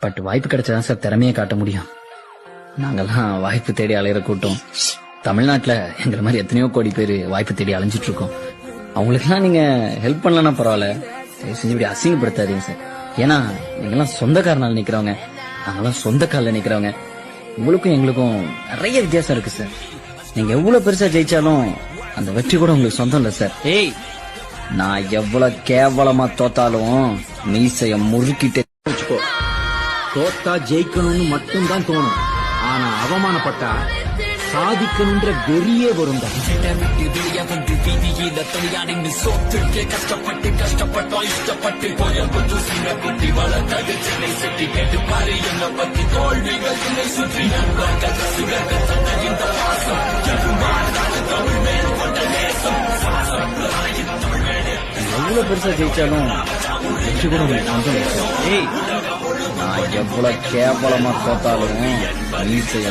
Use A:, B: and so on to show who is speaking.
A: But வாய்ப்பு கிடைச்சாதான் sir திறமையை காட்ட முடியும். நாங்கெல்லாம் வாய்ப்பு தேடி அலையிற கூட்டம். தமிழ்நாட்டுல எங்களை மாதிரி எத்தனையோ கோடி பேர் வாய்ப்பு தேடி அலைஞ்சிட்டு இருக்கோம். அவங்களுக்கெல்லாம் நீங்க ஹெல்ப் பண்ணலன்னா பரவாயில்ல, செஞ்சு இப்படி அசிங்கப்படுத்தாதீங்க சார். ஏன்னா நீங்கெல்லாம் சொந்தக்காரனால நிக்கிறவங்க, நாங்கெல்லாம் சொந்த காலில் நிக்கிறவங்க. உங்களுக்கும் எங்களுக்கும் நிறைய வித்தியாசம் இருக்கு சார். நீங்க எவ்வளவு பெருசா ஜெயிச்சாலும் அந்த வெற்றி கூட உங்களுக்கு சொந்தம் இல்ல சார். ஏய், நான் எவ்வளவு கேவலமா தோத்தாலும் மீசைய முறுக்கிட்டே வச்சுக்கோ.
B: தோத்தா ஜெயிக்கணும்னு மட்டும்தான் தோணும், ஆனா அவமானப்பட்டா சாதிக்கணும்ன்ற வெறியே வரும்.
A: எவ்வளவு பெருசா ஜெயிச்சாலும் வெற்றி கூட உங்களுக்கு சொந்தம் இல்ல சார். ஏய், நான் எவ்வளவு கேவலமா தோத்தாலும் மீசைய